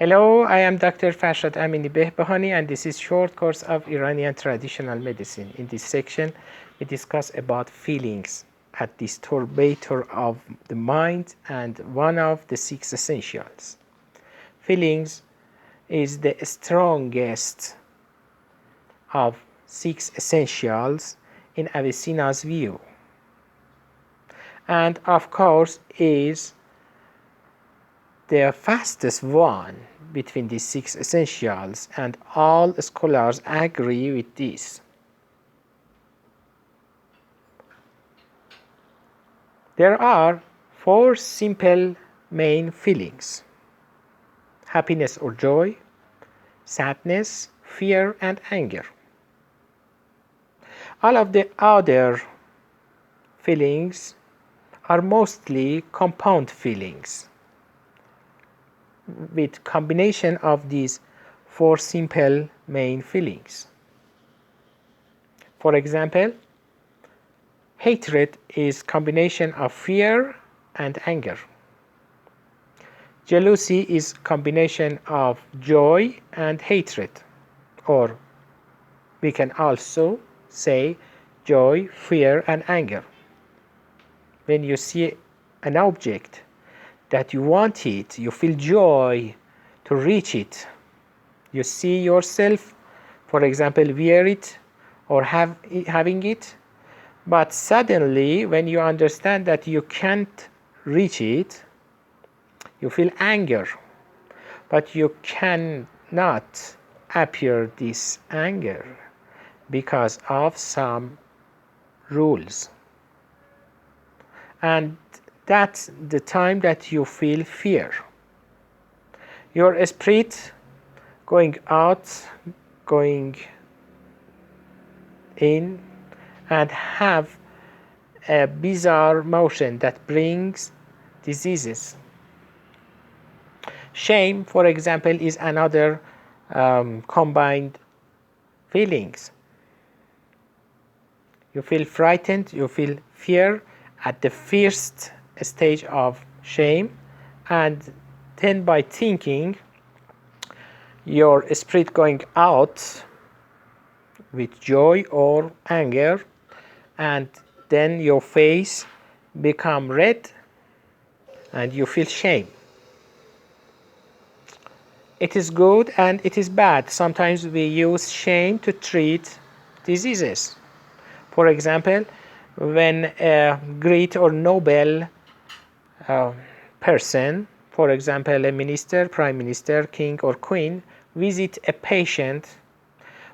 Hello, I am Dr. Farshad Amini Behbahani and this is short course of Iranian traditional medicine. In this section, we discuss about feelings, a disturbator of the mind and one of the six essentials. Feelings is the strongest of six essentials in Avicenna's view, and of course is the fastest one between these six essentials, and all scholars agree with this. There are four simple main feelings: happiness or joy, sadness, fear, and anger. All of the other feelings are mostly compound feelings with combination of these four simple main feelings. For example, hatred is combination of fear and anger. Jealousy is combination of joy and hatred, or we can also say joy, fear, and anger. When you see an object that you want it, you feel joy to reach it. You see yourself, for example, wear it or having it, but suddenly when you understand that you can't reach it, you feel anger, but you cannot appear this anger because of some rules. And that's the time that you feel fear. Your spirit going out, going in, and have a bizarre motion that brings diseases. Shame, for example, is another combined feelings. You feel frightened, you feel fear at the first stage of shame, and then by thinking, your spirit going out with joy or anger, and then your face become red and you feel shame. It is good and it is bad. Sometimes we use shame to treat diseases. For example, when a great or noble person, for example, a minister, prime minister, king, or queen, visit a patient,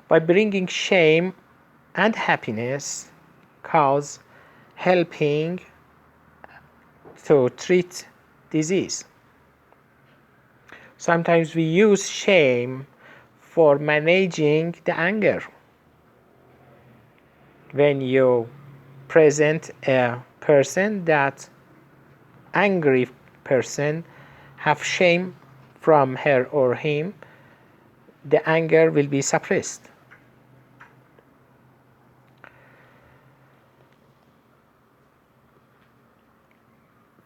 by bringing shame and happiness, cause helping to treat disease. Sometimes we use shame for managing the anger. When you present a person that angry person have shame from her or him, the anger will be suppressed.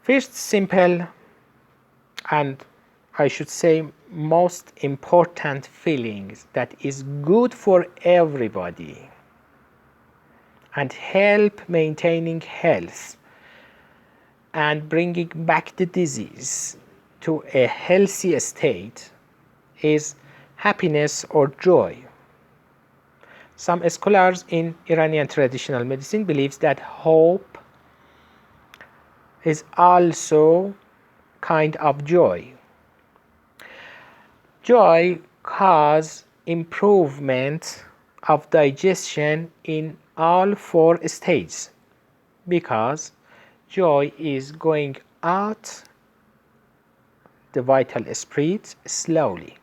First simple, and I should say most important feelings that is good for everybody and help maintaining health and bringing back the disease to a healthy state is happiness or joy. Some scholars in Iranian traditional medicine believes that hope is also kind of joy. Joy causes improvement of digestion in all four stages because joy is going out the vital spirit slowly.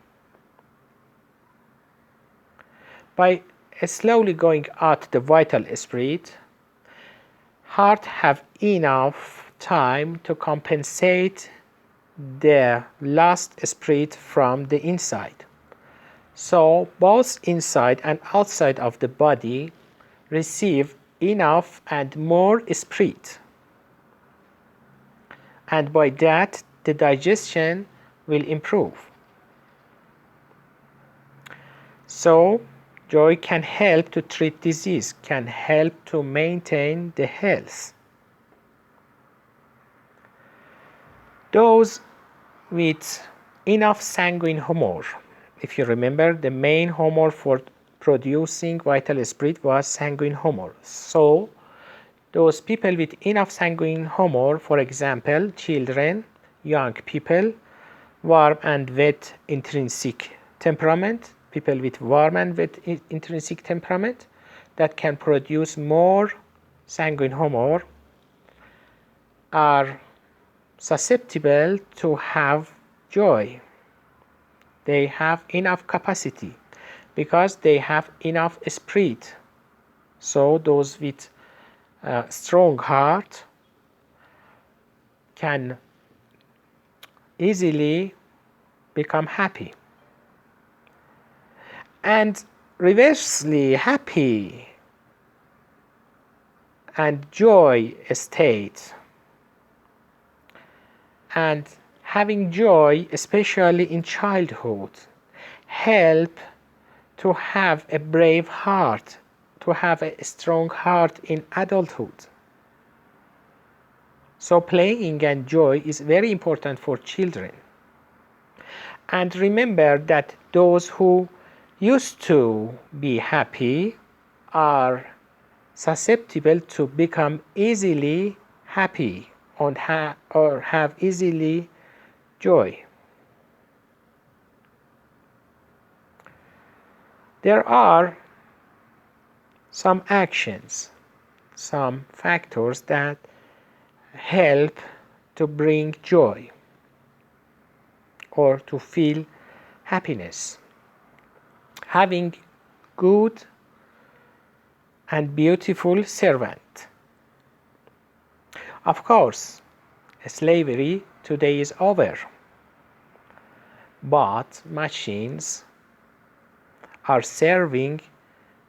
By slowly going out the vital spirit, heart have enough time to compensate the lost spirit from the inside. So both inside and outside of the body receive enough and more spirit. And by that, the digestion will improve. So joy can help to treat disease, can help to maintain the health. Those with enough sanguine humour. If you remember, the main humour for producing vital spirit was sanguine humour. So those people with enough sanguine humour, for example, children, young people, warm and wet intrinsic temperament, people with warm and wet intrinsic temperament that can produce more sanguine humour, are susceptible to have joy. They have enough capacity because they have enough spirit. So those with a strong heart can easily become happy. And reversely, happy and joy state, and having joy, especially in childhood, help to have a brave heart, to have a strong heart in adulthood. So playing and joy is very important for children. And remember that those who used to be happy are susceptible to become easily happy or have easily joy. There are some actions, some factors that help to bring joy or to feel happiness. Having good and beautiful servant. Of course, slavery today is over, but machines are serving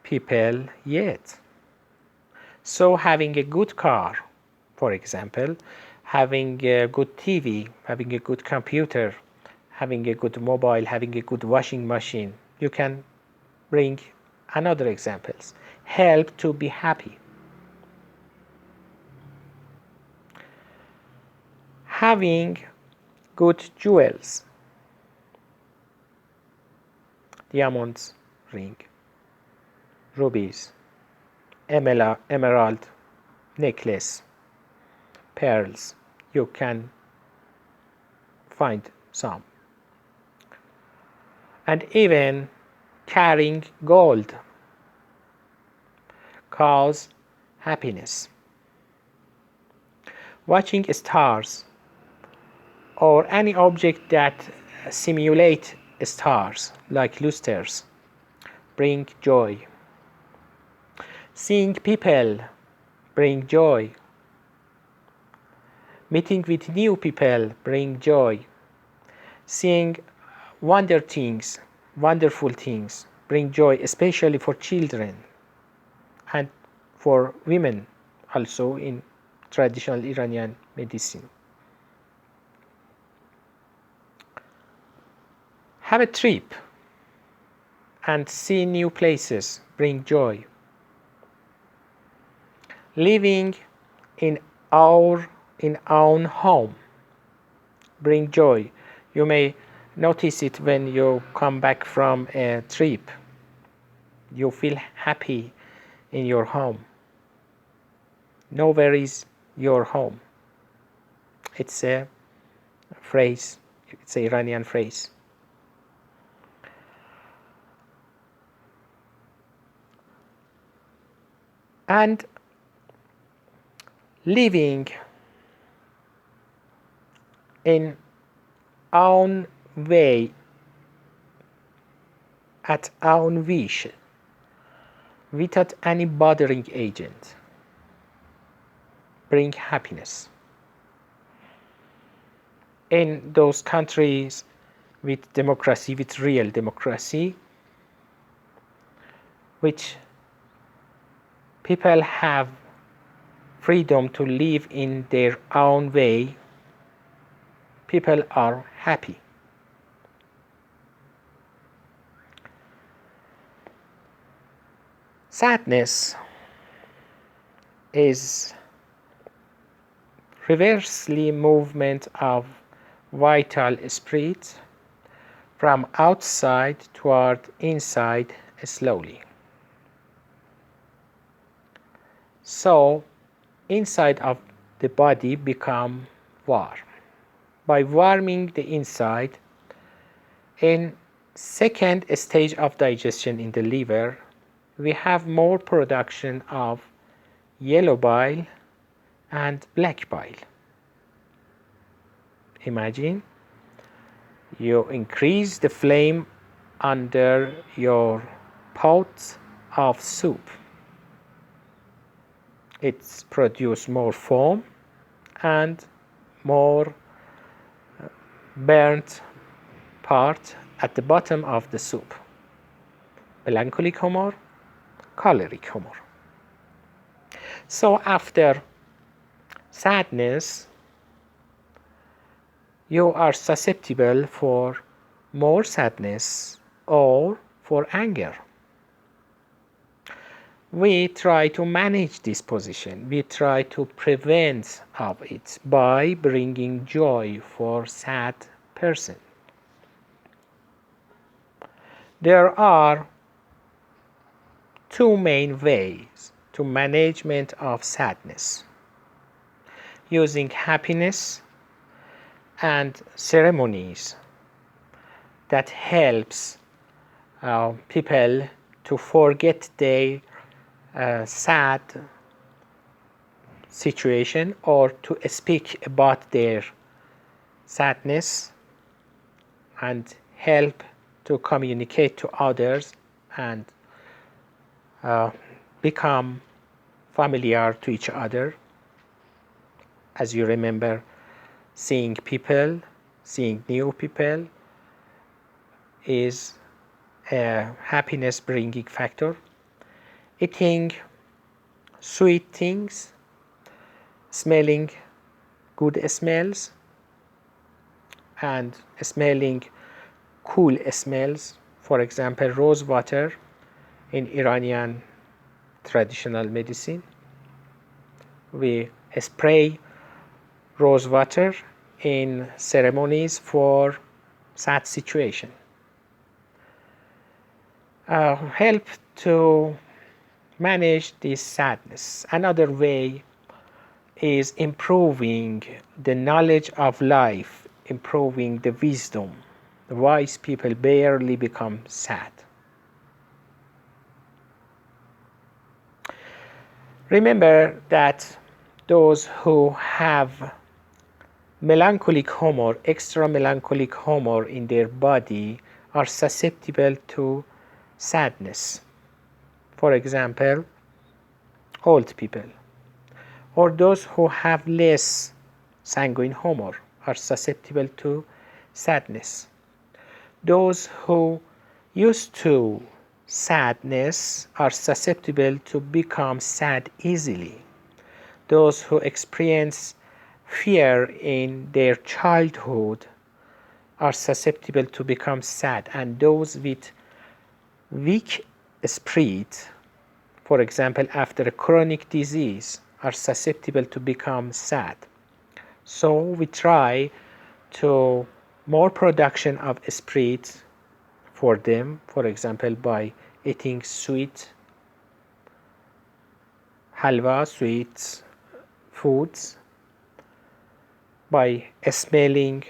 people yet. So having a good car, for example, having a good TV, having a good computer, having a good mobile, having a good washing machine, you can bring another examples, help to be happy. Having good jewels, diamonds, ring, rubies, emerald, necklace, pearls, you can find some. And even carrying gold cause happiness. Watching stars or any object that simulate stars like lustres bring joy. Seeing people bring joy. Meeting with new people bring joy. Seeing wonderful things bring joy, especially for children and for women also in traditional Iranian medicine. Have a trip and see new places bring joy. Living in our own home bring joy. You may notice it when you come back from a trip. You feel happy in your home. Nowhere is your home. It's a phrase, it's an Iranian phrase. And living in own way, at own wish, without any bothering agent, bring happiness. In those countries with democracy, with real democracy, which people have freedom to live in their own way, people are happy. Sadness is reversely movement of vital spirit from outside toward inside slowly. So inside of the body become warm. By warming the inside, in second stage of digestion in the liver, we have more production of yellow bile and black bile. Imagine you increase the flame under your pot of soup. It's produce more foam and more burnt part at the bottom of the soup. Melancholic humor, choleric humor. So after sadness, you are susceptible for more sadness or for anger. We try to manage this position. We try to prevent of it by bringing joy for sad person. There are two main ways to management of sadness: using happiness and ceremonies that helps people to forget their sad situation or to speak about their sadness and help to communicate to others and become familiar to each other. As you remember, seeing new people is a happiness bringing factor. Eating sweet things, smelling good smells, and smelling cool smells. For example, rose water in Iranian traditional medicine. We spray rose water in ceremonies for sad situation. Help to manage this sadness. Another way is improving the knowledge of life, improving the wisdom. The wise people barely become sad. Remember that those who have melancholic humor, extra melancholic humor in their body are susceptible to sadness. For example, old people, or those who have less sanguine humor are susceptible to sadness. Those who used to sadness are susceptible to become sad easily. Those who experience fear in their childhood are susceptible to become sad, and those with weak spirit, for example after a chronic disease, are susceptible to become sad. So we try to more production of spirit for them, for example by eating sweet halwa, sweet foods, by smelling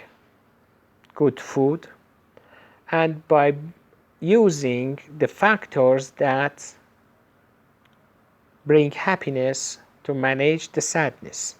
good food, and by using the factors that bring happiness to manage the sadness.